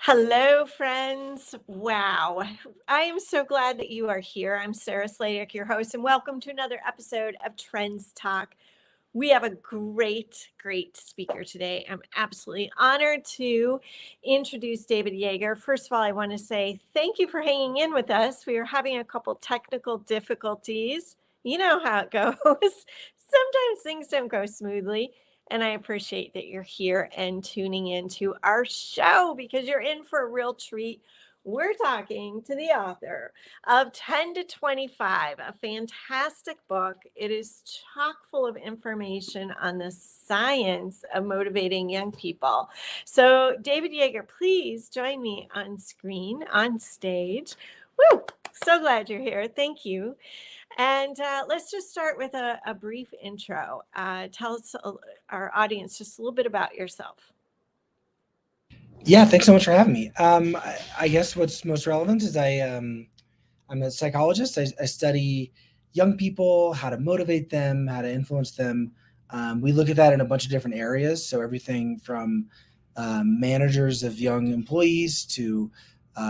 Hello, friends. Wow. I am so glad that you are here. I'm Sarah Sladek, your host, and welcome to another episode of Trends Talk. We have a great speaker today. I'm absolutely honored to introduce David Yeager. First of all, I want to say thank you for hanging in with us. We are having a couple technical difficulties. You know how it goes. Sometimes things don't go smoothly. And I appreciate that you're here and tuning into our show because you're in for a real treat. We're talking to the author of 10 to 25, a fantastic book. It is chock full of information on the science of motivating young people. So, David Yeager, please join me on screen, on stage. Woo! So glad you're here. Thank you. And let's just start with a brief intro. Tell us, our audience, just a little bit about yourself. Yeah, thanks so much for having me. I guess what's most relevant is I'm a psychologist. I study young people, how to motivate them, how to influence them. We look at that in a bunch of different areas. So everything from managers of young employees to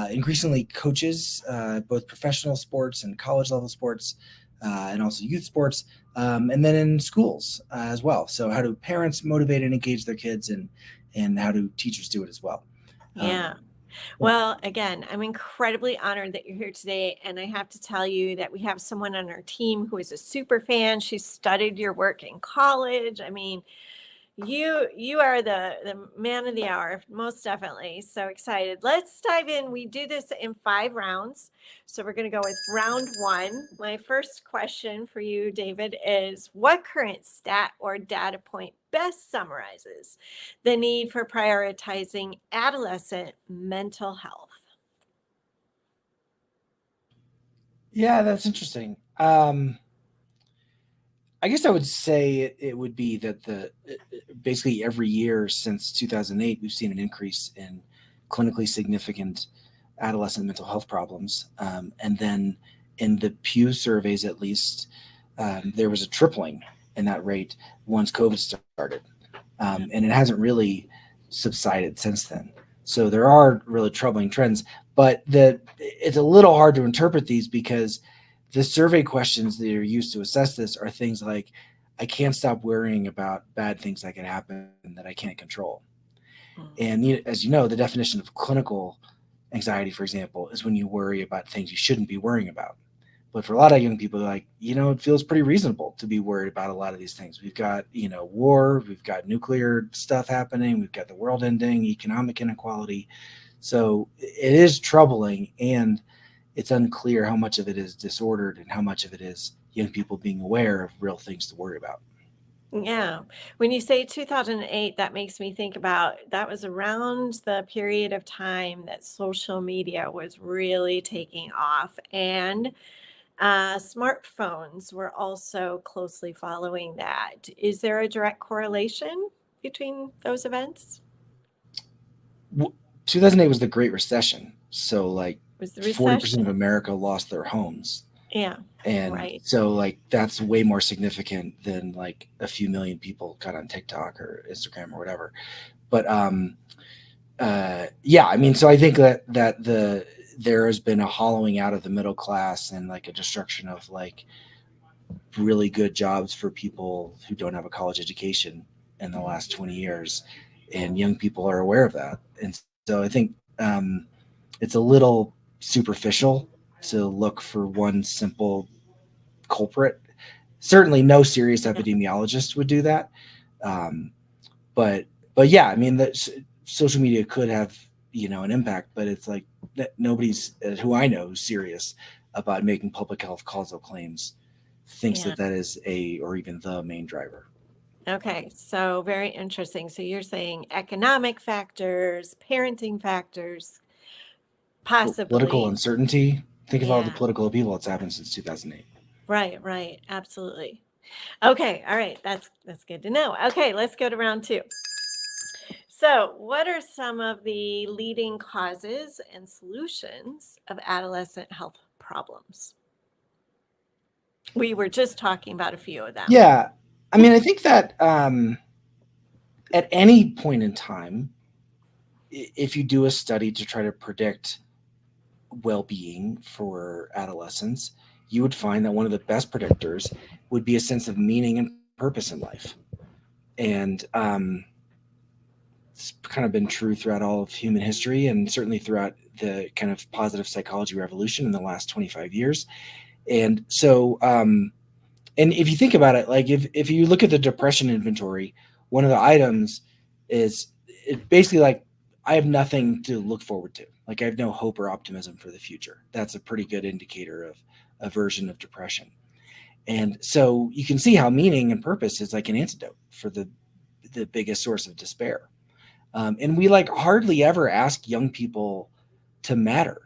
increasingly coaches, both professional sports and college level sports, and also youth sports, and then in schools as well. So how do parents motivate and engage their kids, and how do teachers do it as well? Yeah. Well, again, I'm incredibly honored that you're here today. And I have to tell you that we have someone on our team who is a super fan. She studied your work in college. I mean, you are the man of the hour, most definitely. So excited. Let's dive in. We do this in 5 rounds. So we're going to go with round 1. My first question for you, David, is what current stat or data point best summarizes the need for prioritizing adolescent mental health? Yeah, that's interesting. I guess I would say it would be that basically every year since 2008, we've seen an increase in clinically significant adolescent mental health problems. And then in the Pew surveys, at least, there was a tripling in that rate once COVID started. And it hasn't really subsided since then. So there are really troubling trends, but it's a little hard to interpret these because the survey questions that are used to assess this are things like, I can't stop worrying about bad things that can happen that I can't control. And as you know, the definition of clinical anxiety, for example, is when you worry about things you shouldn't be worrying about. But for a lot of young people, like, it feels pretty reasonable to be worried about a lot of these things. We've got, war, we've got nuclear stuff happening, we've got the world ending, economic inequality. So it is troubling, and it's unclear how much of it is disordered and how much of it is young people being aware of real things to worry about. Yeah. When you say 2008, that makes me think about that was around the period of time that social media was really taking off. And smartphones were also closely following that. Is there a direct correlation between those events? 2008 was the Great Recession. So, like, Was the 40% of recession? America lost their homes. Yeah, And right. so, like, that's way more significant than like a few million people got on TikTok or Instagram or whatever. But yeah, I mean, so I think that there has been a hollowing out of the middle class and like a destruction of like really good jobs for people who don't have a college education in the last 20 years, and young people are aware of that. And so I think it's a little superficial to look for one simple culprit. Certainly, no serious Yeah. epidemiologist would do that. Um, but yeah, I mean, social media could have an impact, but it's like that nobody's who I know who's serious about making public health causal claims thinks Yeah. that is a or even the main driver. Okay. So very interesting. So you're saying economic factors, parenting factors, Political possibly. uncertainty. Think of all the Yeah. political upheaval that's happened since 2008. Right. Absolutely. Okay. All right. That's good to know. Okay, let's go to round 2. So, what are some of the leading causes and solutions of adolescent health problems? We were just talking about a few of them. Yeah, I mean, I think that at any point in time, if you do a study to try to predict well-being for adolescents, you would find that one of the best predictors would be a sense of meaning and purpose in life. And it's kind of been true throughout all of human history, and certainly throughout the kind of positive psychology revolution in the last 25 years. And so, and if you think about it, like if you look at the depression inventory, one of the items is it basically like, I have nothing to look forward to. Like I have no hope or optimism for the future. That's a pretty good indicator of a version of depression. And so you can see how meaning and purpose is like an antidote for the biggest source of despair. And we like hardly ever ask young people to matter,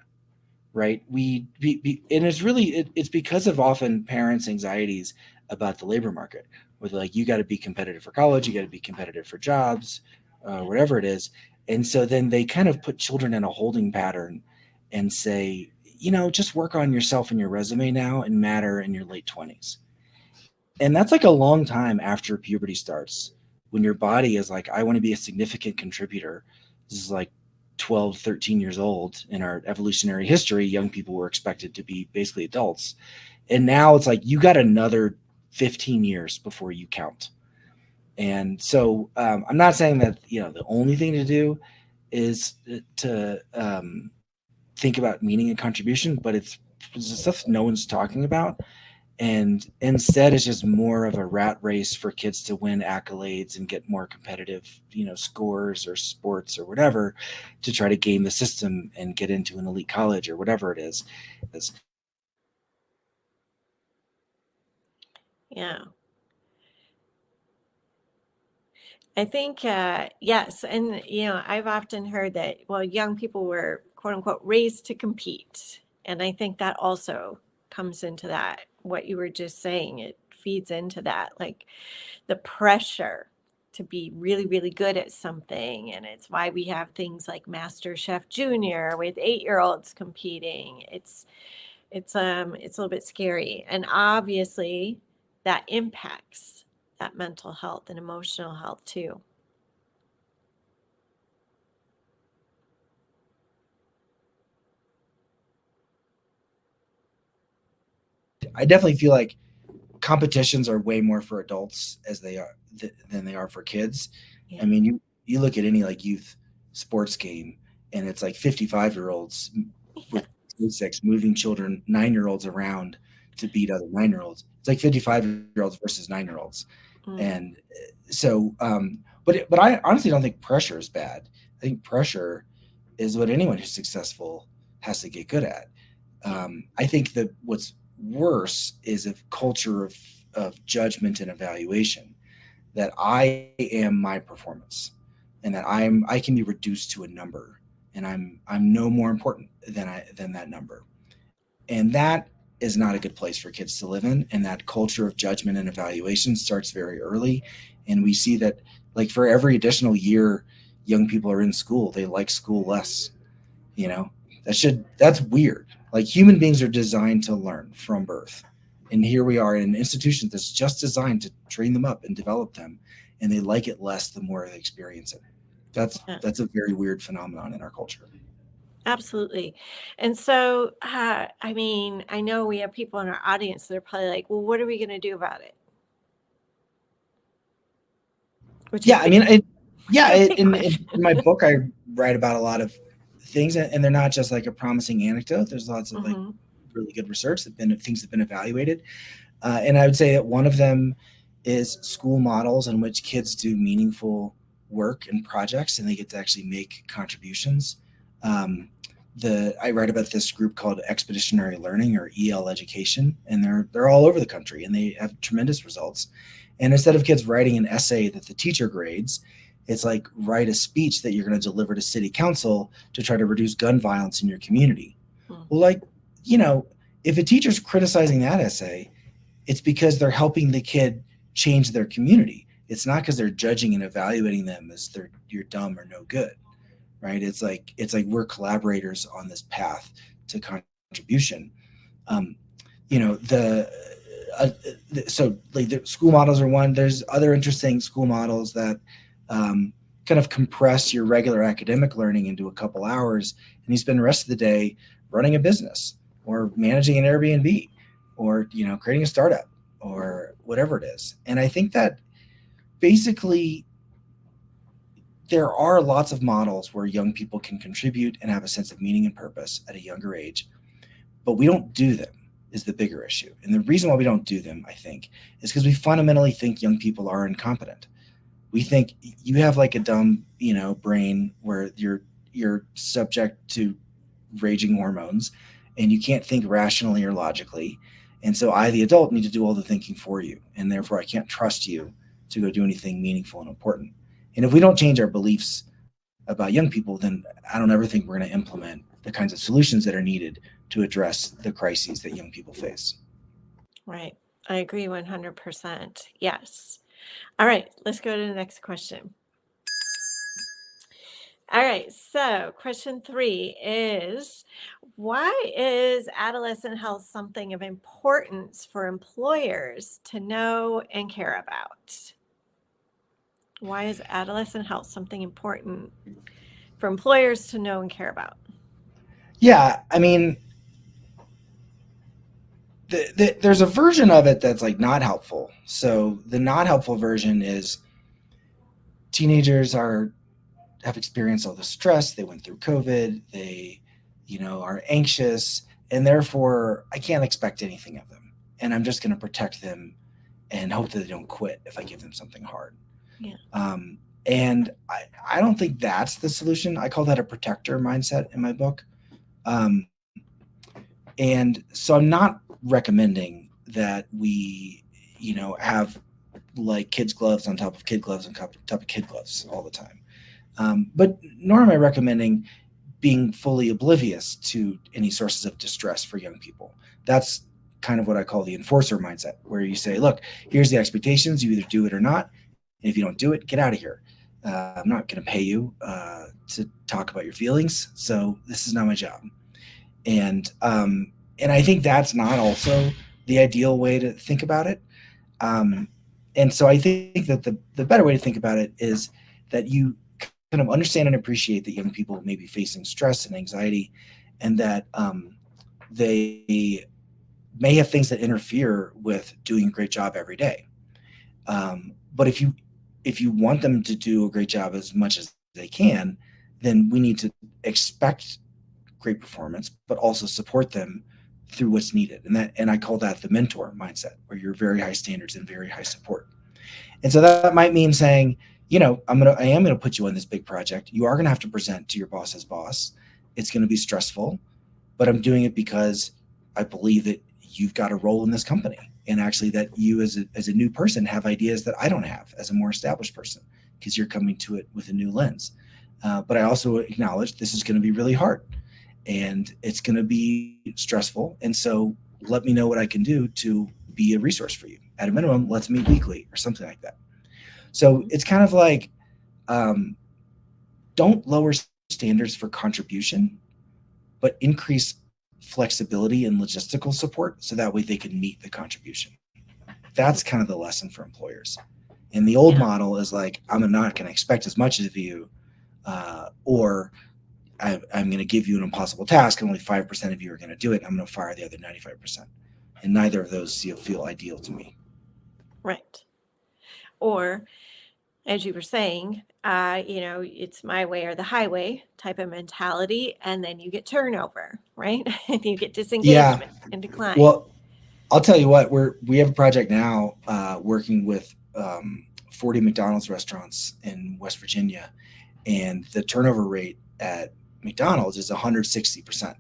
right? And it's really, it's because of often parents' anxieties about the labor market, where they're like, you got to be competitive for college, you got to be competitive for jobs, whatever it is. And so then they kind of put children in a holding pattern and say, just work on yourself and your resume now and matter in your late 20s. And that's like a long time after puberty starts, when your body is like, I want to be a significant contributor. This is like 12, 13 years old. In our evolutionary history, young people were expected to be basically adults. And now it's like, you got another 15 years before you count. And so I'm not saying that, the only thing to do is to think about meaning and contribution, but it's stuff no one's talking about. And instead, it's just more of a rat race for kids to win accolades and get more competitive, scores or sports or whatever, to try to game the system and get into an elite college or whatever it is. Yeah. I think, yes. And, I've often heard that, well, young people were, quote unquote, raised to compete. And I think that also comes into that, what you were just saying. It feeds into that, like the pressure to be really, really good at something. And it's why we have things like Master Chef Junior with 8-year-olds competing. It's a little bit scary. And obviously that impacts that mental health and emotional health too. I definitely feel like competitions are way more for adults than they are for kids. Yeah. I mean, you look at any like youth sports game, and it's like 55-year-olds with six moving children, 9-year-olds around to beat other 9-year-olds. It's like 55-year-olds versus 9-year-olds. And so, but I honestly don't think pressure is bad. I think pressure is what anyone who's successful has to get good at. I think that what's worse is a culture of judgment and evaluation, that I am my performance, and that I can be reduced to a number, and I'm no more important than that number. And that is not a good place for kids to live in. And that culture of judgment and evaluation starts very early. And we see that, like, for every additional year young people are in school, they like school less. That's weird. Like, human beings are designed to learn from birth. And here we are in an institution that's just designed to train them up and develop them. And they like it less the more they experience it. That's a very weird phenomenon in our culture. Absolutely. And so, I mean, I know we have people in our audience that are probably like, well, what are we going to do about it? In my book, I write about a lot of things, and they're not just like a promising anecdote. There's lots of like really good research things that have been evaluated. And I would say that one of them is school models in which kids do meaningful work and projects, and they get to actually make contributions. I write about this group called Expeditionary Learning, or EL Education, and they're all over the country, and they have tremendous results. And instead of kids writing an essay that the teacher grades, it's like, write a speech that you're going to deliver to city council to try to reduce gun violence in your community. Well, like, if a teacher's criticizing that essay, it's because they're helping the kid change their community. It's not because they're judging and evaluating them as you're dumb or no good, right? It's like we're collaborators on this path to contribution. So like the school models are one. There's other interesting school models that kind of compress your regular academic learning into a couple hours, and you spend the rest of the day running a business or managing an Airbnb or, creating a startup or whatever it is. And I think that basically there are lots of models where young people can contribute and have a sense of meaning and purpose at a younger age, but we don't do them is the bigger issue. And the reason why we don't do them, I think, is because we fundamentally think young people are incompetent. We think you have like a dumb, brain where you're subject to raging hormones and you can't think rationally or logically. And so I, the adult, need to do all the thinking for you. And therefore I can't trust you to go do anything meaningful and important. And if we don't change our beliefs about young people, then I don't ever think we're going to implement the kinds of solutions that are needed to address the crises that young people face. Right. I agree 100%. Yes. All right. Let's go to the next question. All right. So question 3 is, why is adolescent health something of importance for employers to know and care about? Why is adolescent health something important for employers to know and care about? Yeah, I mean, there's a version of it that's like not helpful. So the not helpful version is teenagers have experienced all the stress. They went through COVID. They, are anxious, and therefore I can't expect anything of them. And I'm just going to protect them and hope that they don't quit if I give them something hard. Yeah. And I don't think that's the solution. I call that a protector mindset in my book. And so I'm not recommending that we, have like kids' gloves on top of kid gloves on top of kid gloves all the time. But nor am I recommending being fully oblivious to any sources of distress for young people. That's kind of what I call the enforcer mindset, where you say, look, here's the expectations. You either do it or not. And if you don't do it, get out of here. I'm not going to pay you to talk about your feelings. So this is not my job. And I think that's not also the ideal way to think about it. And so I think that the better way to think about it is that you kind of understand and appreciate that young people may be facing stress and anxiety, and that they may have things that interfere with doing a great job every day. But if you want them to do a great job as much as they can, then we need to expect great performance, but also support them through what's needed. And I call that the mentor mindset, where you're very high standards and very high support. And so that might mean saying, I am going to put you on this big project. You are going to have to present to your boss's boss. It's going to be stressful, but I'm doing it because I believe that you've got a role in this company. And actually that you as a new person have ideas that I don't have as a more established person, because you're coming to it with a new lens. But I also acknowledge this is going to be really hard and it's going to be stressful. And so let me know what I can do to be a resource for you. At a minimum, let's meet weekly or something like that. So it's kind of like, don't lower standards for contribution, but increase flexibility and logistical support so that way they can meet the contribution. That's kind of the lesson for employers. And the old model is like, I'm not going to expect as much of you, or I'm going to give you an impossible task and only 5% of you are going to do it. I'm going to fire the other 95%. And neither of those feel ideal to me. Right. Or, as you were saying, it's my way or the highway type of mentality. And then you get turnover, right? And you get disengagement and decline. Well, I'll tell you what, we have a project now working with 40 McDonald's restaurants in West Virginia. And the turnover rate at McDonald's is 160%.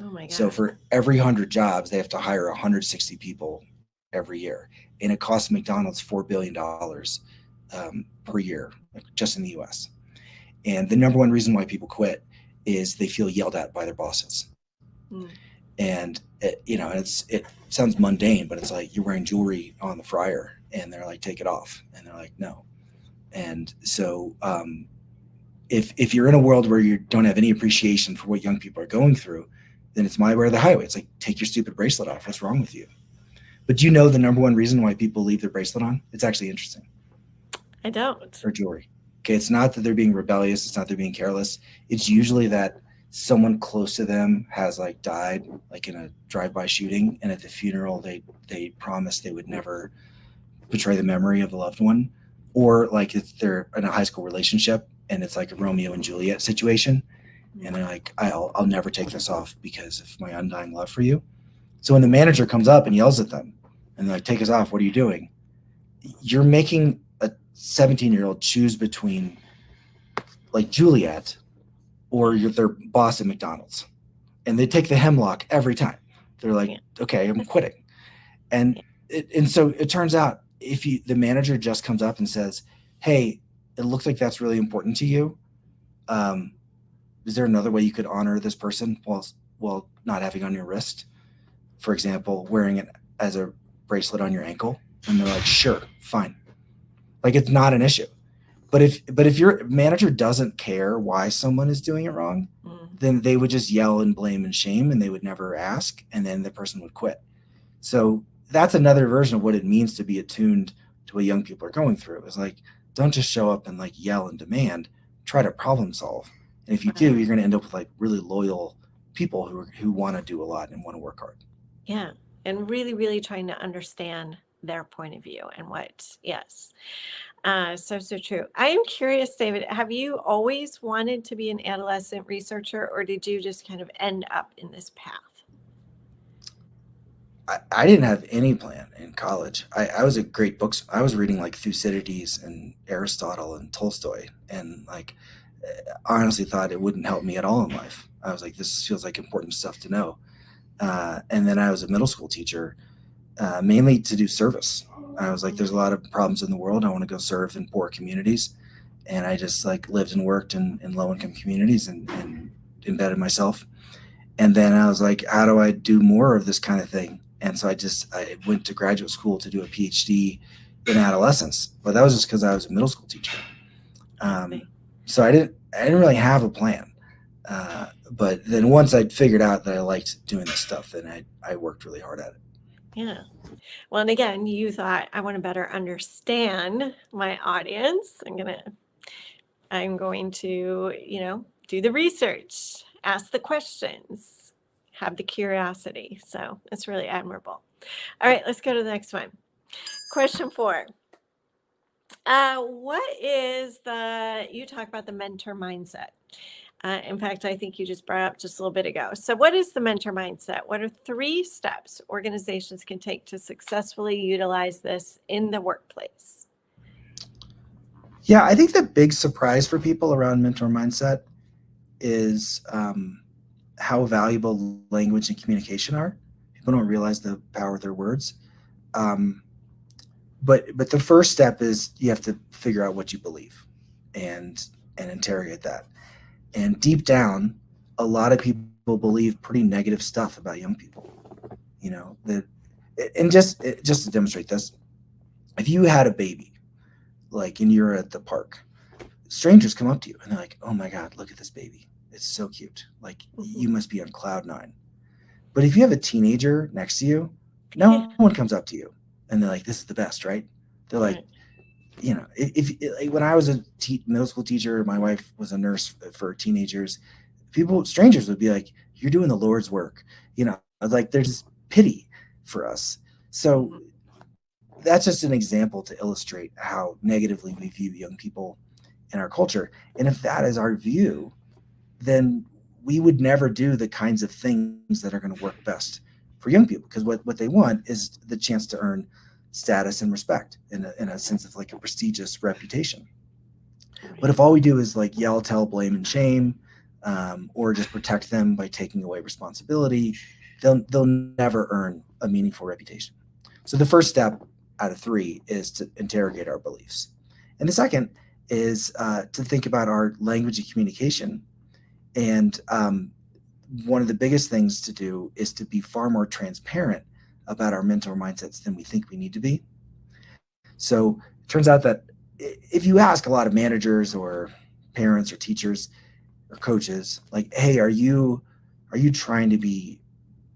Oh my God. So for every 100 jobs, they have to hire 160 people every year. And it costs McDonald's $4 billion per year, just in the US. And the number one reason why people quit is they feel yelled at by their bosses. And it sounds mundane, but it's like you're wearing jewelry on the fryer and they're like, take it off. And they're like, no. And so if you're in a world where you don't have any appreciation for what young people are going through, then it's my way or the highway. It's like, take your stupid bracelet off. What's wrong with you? But do you know the number one reason why people leave their bracelet on? It's actually interesting. I don't. Or jewelry. Okay, it's not that they're being rebellious. It's not they're being careless. It's usually that someone close to them has like died, like in a drive-by shooting, and at the funeral they promised they would never betray the memory of the loved one, or like if they're in a high school relationship and it's like a Romeo and Juliet situation, and they're like, I'll never take this off because of my undying love for you. So when the manager comes up and yells at them and they're like, take us off, what are you doing? You're making a 17-year-old choose between like Juliet or their boss at McDonald's. And they take the hemlock every time. They're like, okay, I'm quitting. And so it turns out if the manager just comes up and says, hey, it looks like that's really important to you. Is there another way you could honor this person while not having on your wrist? For example, wearing it as a bracelet on your ankle. And they're like, sure, fine. Like it's not an issue. But if your manager doesn't care why someone is doing it wrong, then they would just yell and blame and shame, and they would never ask, and then the person would quit. So that's another version of what it means to be attuned to what young people are going through. It's like, don't just show up and like yell and demand, try to problem solve. And if you do, you're going to end up with like really loyal people who want to do a lot and want to work hard. Yeah. And really, really trying to understand their point of view and so true. I am curious, David, have you always wanted to be an adolescent researcher, or did you just kind of end up in this path? I didn't have any plan in college. I was a great books. I was reading like Thucydides and Aristotle and Tolstoy, and like honestly thought it wouldn't help me at all in life. I was like, this feels like important stuff to know. And then I was a middle school teacher, mainly to do service. I was like, there's a lot of problems in the world. I want to go serve in poor communities. And I just like lived and worked in low income communities and embedded myself. And then I was like, how do I do more of this kind of thing? And so I went to graduate school to do a PhD in adolescence, but that was just because I was a middle school teacher. So I didn't really have a plan. But then once I figured out that I liked doing this stuff, then I worked really hard at it. Yeah. Well, and again, you thought, I want to better understand my audience. I'm going to, do the research, ask the questions, have the curiosity. So it's really admirable. All right, let's go to the next one. Question 4. You talk about the mentor mindset. In fact, I think you just brought up just a little bit ago. So what is the mentor mindset? What are 3 steps organizations can take to successfully utilize this in the workplace? Yeah, I think the big surprise for people around mentor mindset is how valuable language and communication are. People don't realize the power of their words. But the first step is you have to figure out what you believe and interrogate that. And deep down, a lot of people believe pretty negative stuff about young people. Just to demonstrate this, if you had a baby, like, and you're at the park, strangers come up to you and they're like, oh my God, look at this baby. It's so cute. Like, you must be on cloud 9. But if you have a teenager next to you, no one comes up to you and they're like, this is the best, right? They're like, when I was a middle school teacher, my wife was a nurse for teenagers. Strangers would be like, you're doing the Lord's work. Like there's pity for us. So that's just an example to illustrate how negatively we view young people in our culture. And if that is our view, then we would never do the kinds of things that are going to work best for young people, because what they want is the chance to earn status and respect in a sense of like a prestigious reputation. But if all we do is like yell, tell, blame, and shame, or just protect them by taking away responsibility, they'll never earn a meaningful reputation. So the first step out of 3 is to interrogate our beliefs. And the second is to think about our language and communication. And one of the biggest things to do is to be far more transparent about our mentor mindsets than we think we need to be. So it turns out that if you ask a lot of managers or parents or teachers or coaches, like, hey, are you trying to be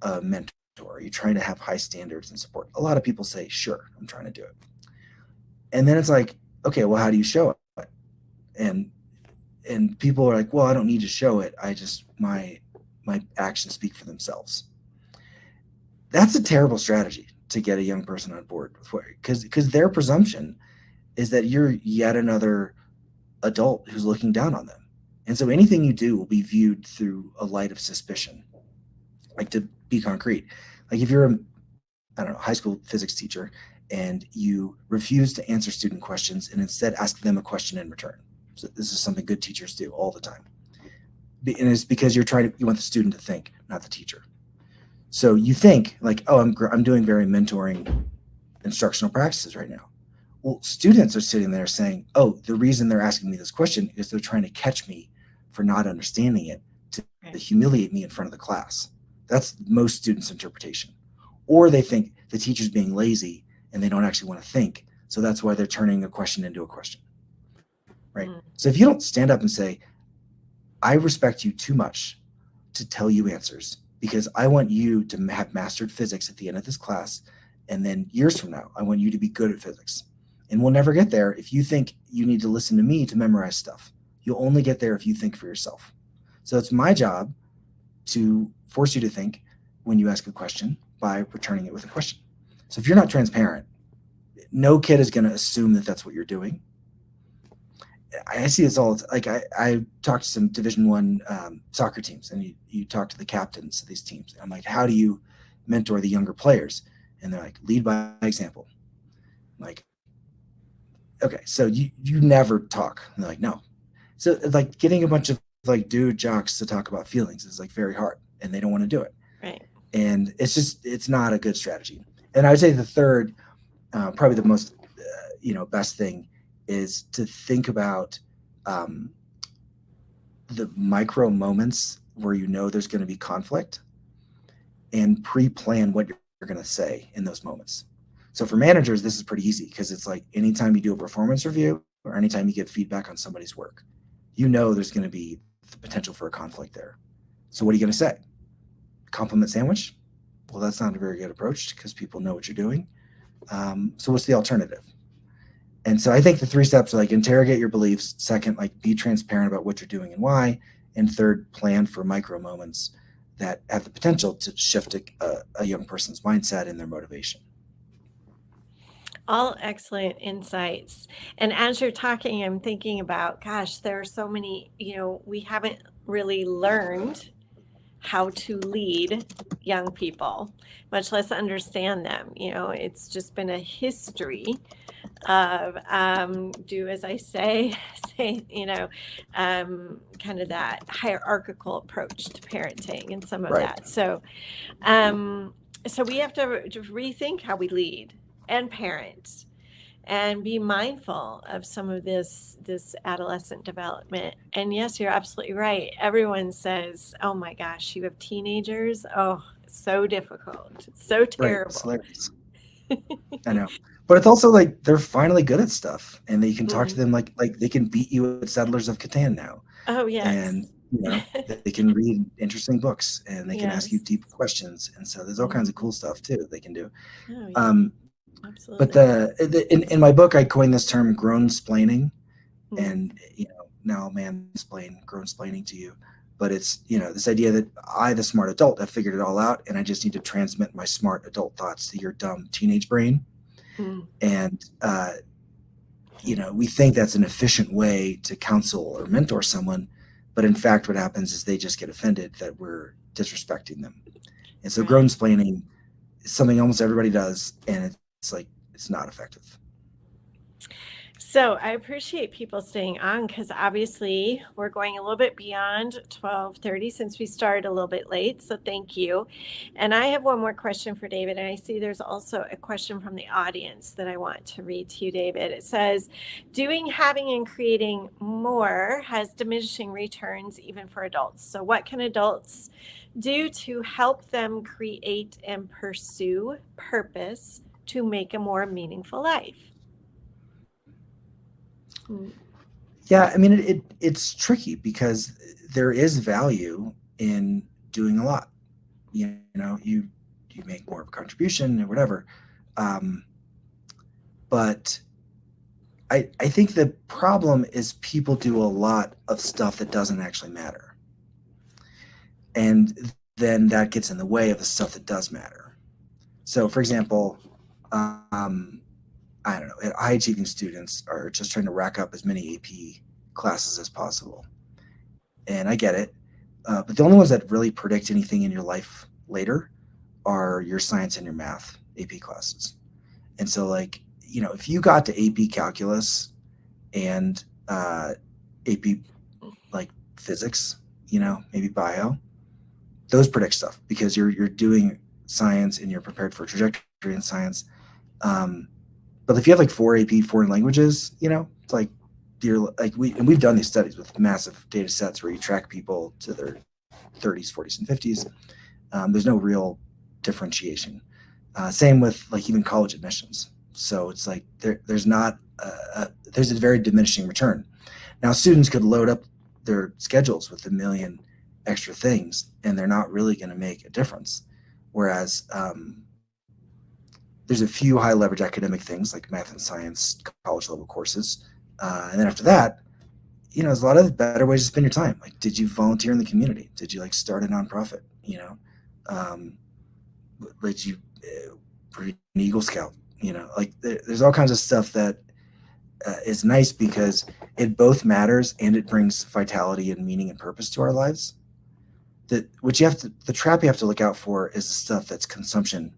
a mentor? Are you trying to have high standards and support? A lot of people say, sure, I'm trying to do it. And then it's like, okay, well, how do you show it? and people are like, well, I don't need to show it. I just, my actions speak for themselves. That's a terrible strategy to get a young person on board with, because their presumption is that you're yet another adult who's looking down on them. And so anything you do will be viewed through a light of suspicion. Like, to be concrete, like if you're a, I don't know, high school physics teacher and you refuse to answer student questions and instead ask them a question in return. So this is something good teachers do all the time. And it's because you want the student to think, not the teacher. So you think like, oh, I'm doing very mentoring instructional practices right now. Well, students are sitting there saying, oh, the reason they're asking me this question is they're trying to catch me for not understanding it, to humiliate me in front of the class. That's most students' interpretation. Or they think the teacher's being lazy and they don't actually want to think. So that's why they're turning a question into a question. Right? So if you don't stand up and say, I respect you too much to tell you answers, because I want you to have mastered physics at the end of this class. And then years from now, I want you to be good at physics. And we'll never get there if you think you need to listen to me to memorize stuff. You'll only get there if you think for yourself. So it's my job to force you to think when you ask a question by returning it with a question. So if you're not transparent, no kid is going to assume that that's what you're doing. I see this all, like I talked to some Division I soccer teams, and you talk to the captains of these teams. I'm like, how do you mentor the younger players? And they're like, lead by example. I'm like, okay, so you never talk. And they're like, no. So like getting a bunch of like dude jocks to talk about feelings is like very hard, and they don't want to do it. Right. And it's not a good strategy. And I would say the third, probably the most, best thing is to think about the micro moments where there's going to be conflict, and pre-plan what you're going to say in those moments. So for managers, this is pretty easy, because it's like anytime you do a performance review or anytime you give feedback on somebody's work, there's going to be the potential for a conflict there. So what are you going to say? Compliment sandwich? Well, that's not a very good approach, because people know what you're doing. So what's the alternative? And so I think the 3 steps are like, interrogate your beliefs. Second, like, be transparent about what you're doing and why. And third, plan for micro moments that have the potential to shift a young person's mindset and their motivation. All excellent insights. And as you're talking, I'm thinking about, gosh, there are so many, we haven't really learned how to lead young people, much less understand them. It's just been a history of do as I say, kind of that hierarchical approach to parenting and some of Right. that. So we have to rethink how we lead and parent, and be mindful of some of this adolescent development. And yes, you're absolutely right. Everyone says, oh my gosh, you have teenagers. Oh, so difficult. So terrible. Right. I know. But it's also like they're finally good at stuff, and they can talk to them like they can beat you at Settlers of Catan now. Oh, yes. And they can read interesting books, and they can ask you deep questions. And so there's all kinds of cool stuff too that they can do. Oh, yeah. Absolutely. But in my book, I coined this term grown-splaining, and now I'll mansplain grown-splaining to you. But it's this idea that I, the smart adult, have figured it all out, and I just need to transmit my smart adult thoughts to your dumb teenage brain. And we think that's an efficient way to counsel or mentor someone, but in fact, what happens is they just get offended that we're disrespecting them. And so grown-splaining is something almost everybody does, and it's not effective. So I appreciate people staying on, because obviously we're going a little bit beyond 12:30 since we started a little bit late. So thank you. And I have one more question for David. And I see there's also a question from the audience that I want to read to you, David. It says, doing, having, and creating more has diminishing returns even for adults. So what can adults do to help them create and pursue purpose to make a more meaningful life? Yeah, I mean, it's tricky, because there is value in doing a lot. You make more of a contribution or whatever, but I think the problem is people do a lot of stuff that doesn't actually matter. And then that gets in the way of the stuff that does matter. So, for example, I don't know, high achieving students are just trying to rack up as many AP classes as possible. And I get it. But the only ones that really predict anything in your life later are your science and your math AP classes. And so, like, if you got to AP calculus and AP like physics, maybe bio, those predict stuff because you're doing science and you're prepared for a trajectory in science. But if you have like 4 AP foreign languages, it's like we've done these studies with massive data sets where you track people to their 30s, 40s, and 50s. There's no real differentiation. Same with like even college admissions. So it's like there's a very diminishing return. Now students could load up their schedules with a million extra things, and they're not really going to make a difference. Whereas there's a few high leverage academic things like math and science, college level courses. And then after that, there's a lot of better ways to spend your time. Like, did you volunteer in the community? Did you like start a nonprofit? Did you be an Eagle Scout? There's all kinds of stuff that is nice because it both matters and it brings vitality and meaning and purpose to our lives. The trap you have to look out for is the stuff that's consumption.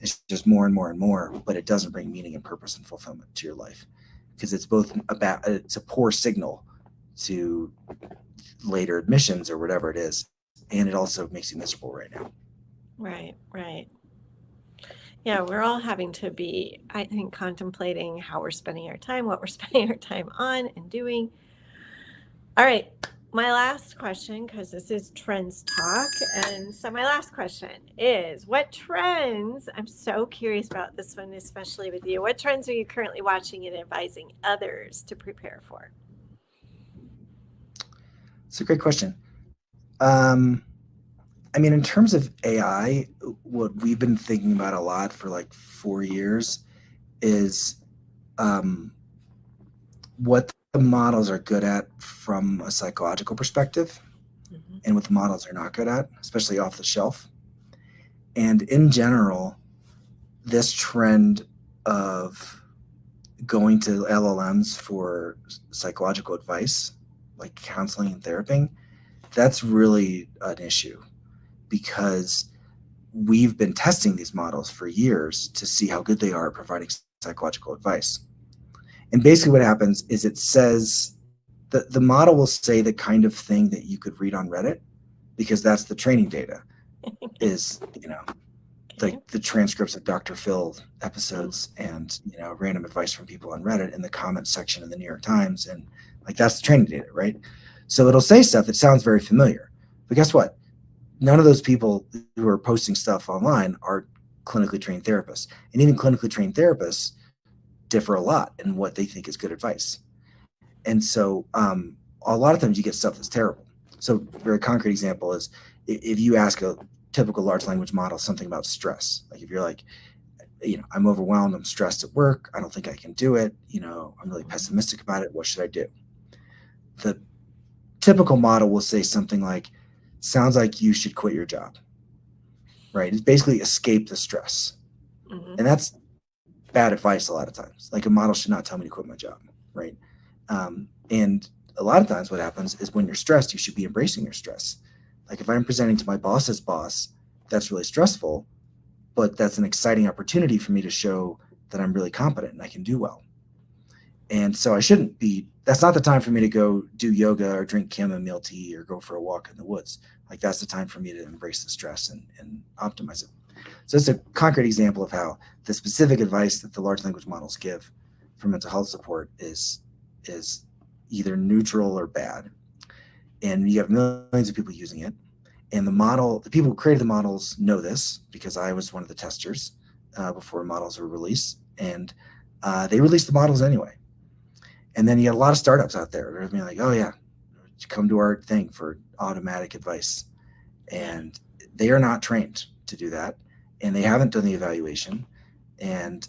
It's just more and more and more, but it doesn't bring meaning and purpose and fulfillment to your life because it's a poor signal to later admissions or whatever it is. And it also makes you miserable right now. Right. Yeah, we're all having to be, I think, contemplating how we're spending our time, what we're spending our time on and doing. All right. My last question, because this is Trends Talk. And so my last question is, what trends, I'm so curious about this one, especially with you, what trends are you currently watching and advising others to prepare for? It's a great question. In terms of AI, what we've been thinking about a lot for like 4 years is what the models are good at from a psychological perspective, and what the models are not good at, especially off the shelf. And in general, this trend of going to LLMs for psychological advice, like counseling and therapy, that's really an issue because we've been testing these models for years to see how good they are at providing psychological advice. And basically what happens is it says that the model will say the kind of thing that you could read on Reddit because that's the training data is, like the transcripts of Dr. Phil episodes and, random advice from people on Reddit in the comments section of the New York Times. And like, that's the training data, right? So it'll say stuff that sounds very familiar, but guess what? None of those people who are posting stuff online are clinically trained therapists. And even clinically trained therapists differ a lot in what they think is good advice. And so a lot of times you get stuff that's terrible. So a very concrete example is if you ask a typical large language model something about stress, like if you're like, I'm overwhelmed, I'm stressed at work, I don't think I can do it, I'm really pessimistic about it, what should I do? The typical model will say something like, sounds like you should quit your job, right? It's basically escape the stress. And that's bad advice a lot of times. Like a model should not tell me to quit my job, right? And a lot of times what happens is when you're stressed, you should be embracing your stress. Like if I'm presenting to my boss's boss, that's really stressful, but that's an exciting opportunity for me to show that I'm really competent and I can do well. And so that's not the time for me to go do yoga or drink chamomile tea or go for a walk in the woods. Like that's the time for me to embrace the stress and optimize it. So it's a concrete example of how the specific advice that the large language models give for mental health support is either neutral or bad. And you have millions of people using it. And the people who created the models know this because I was one of the testers before models were released. And they released the models anyway. And then you got a lot of startups out there that are being like, oh yeah, come to our thing for automatic advice. And they are not trained to do that. And they haven't done the evaluation. And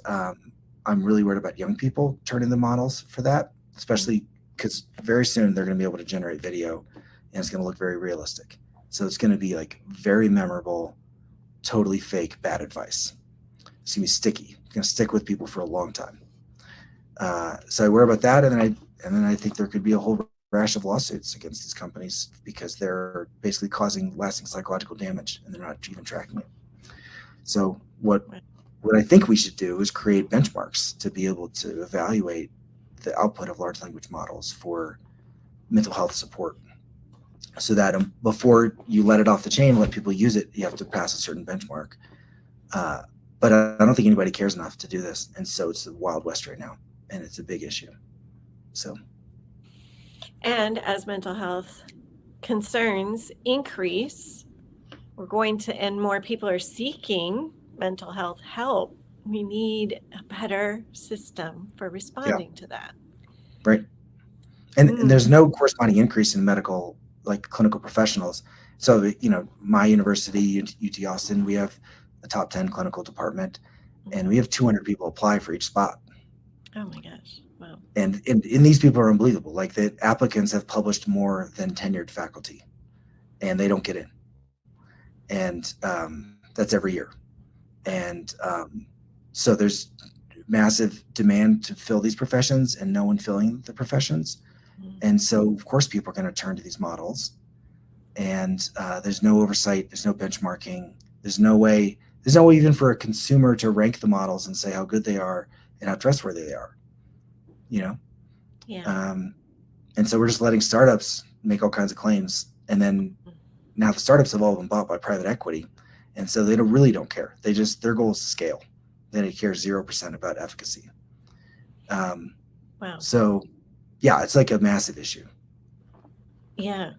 I'm really worried about young people turning the models for that, especially because very soon they're going to be able to generate video and it's going to look very realistic. So it's going to be like very memorable, totally fake bad advice. It's going to be sticky. It's going to stick with people for a long time. So I worry about that, and then I think there could be a whole rash of lawsuits against these companies because they're basically causing lasting psychological damage and they're not even tracking it. So what I think we should do is create benchmarks to be able to evaluate the output of large language models for mental health support, so that before you let it off the chain, let people use it, you have to pass a certain benchmark. But I don't think anybody cares enough to do this, and so it's the Wild West right now, and it's a big issue. So. And as mental health concerns increase, we're going to, and more people are seeking mental health help, we need a better system for responding to that. Right. And there's no corresponding increase in medical, like clinical professionals. So, my university, UT Austin, we have a top 10 clinical department, and we have 200 people apply for each spot. Oh my gosh. Wow. And these people are unbelievable. Like, the applicants have published more than tenured faculty, and they don't get in. And that's every year. And so there's massive demand to fill these professions and no one filling the professions. And so, of course, people are going to turn to these models. And there's no oversight. There's no benchmarking. There's no way even for a consumer to rank the models and say how good they are and how trustworthy they are. Yeah. And so we're just letting startups make all kinds of claims. And then now the startups have all been bought by private equity. And so they really don't care. Their goal is to scale. They care 0% about efficacy. Wow. So, yeah, it's like a massive issue. Yeah.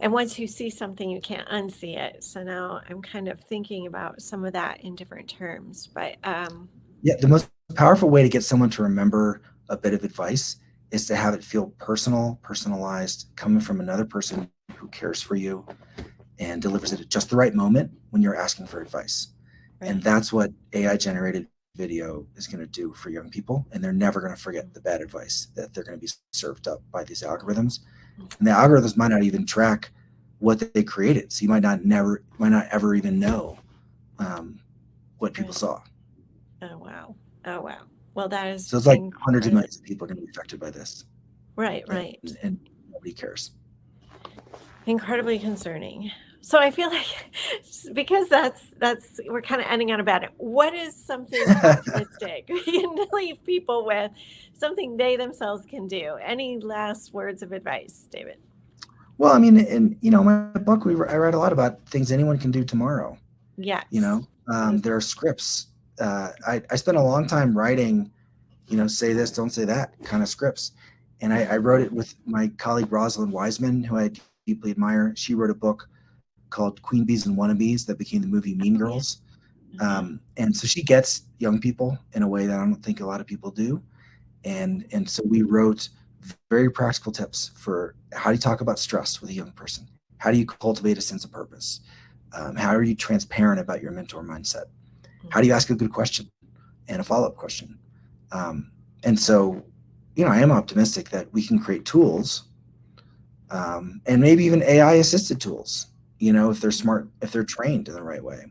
And once you see something, you can't unsee it. So now I'm kind of thinking about some of that in different terms. But the most powerful way to get someone to remember a bit of advice is to have it feel personalized, coming from another person who cares for you and delivers it at just the right moment when you're asking for advice. Right. And that's what AI generated video is going to do for young people. And they're never going to forget the bad advice that they're going to be served up by these algorithms. And the algorithms might not even track what they created. So you might not ever even know what people saw. Oh, wow. Well, that is. So it's like hundreds of millions of people are going to be affected by this. Right. And nobody cares. Incredibly concerning. So I feel like, because that's we're kind of ending on a bad note. What is something optimistic we can leave people with, something they themselves can do? Any last words of advice, David? Well, I mean, in my book, I write a lot about things anyone can do tomorrow. Yes. There are scripts. I spent a long time writing, say this, don't say that kind of scripts. And I wrote it with my colleague, Rosalind Wiseman, who I deeply admire. She wrote a book called Queen Bees and Wannabes that became the movie Mean Girls. And so she gets young people in a way that I don't think a lot of people do. And so we wrote very practical tips for how do you talk about stress with a young person? How do you cultivate a sense of purpose? How are you transparent about your mentor mindset? How do you ask a good question and a follow-up question? And so, I am optimistic that we can create tools and maybe even AI assisted tools, if they're smart, if they're trained in the right way.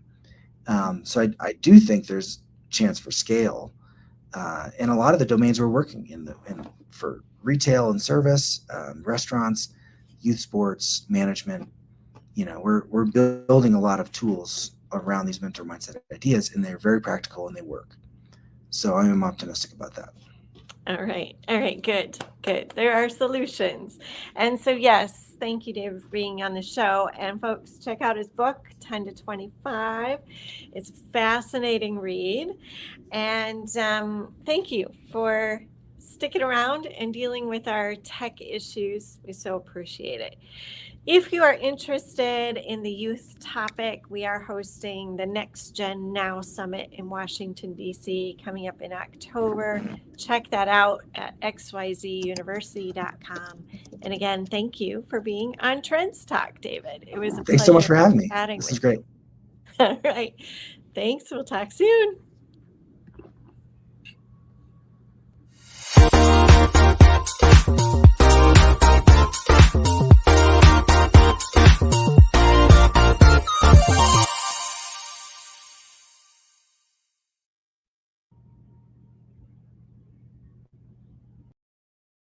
So I do think there's a chance for scale in a lot of the domains we're working in for retail and service, restaurants, youth sports, management. We're building a lot of tools around these mentor mindset ideas, and they're very practical and they work. So I am optimistic about that. All right. Good. There are solutions. And so, yes, thank you, David, for being on the show. And folks, check out his book, 10 to 25. It's a fascinating read. And thank you for sticking around and dealing with our tech issues. We so appreciate it. If you are interested in the youth topic, we are hosting the Next Gen Now Summit in Washington, D.C. coming up in October. Check that out at xyzuniversity.com. And again, thank you for being on Trends Talk, David. It was a pleasure. Thanks so much for having me. This is great. All right. Thanks. We'll talk soon.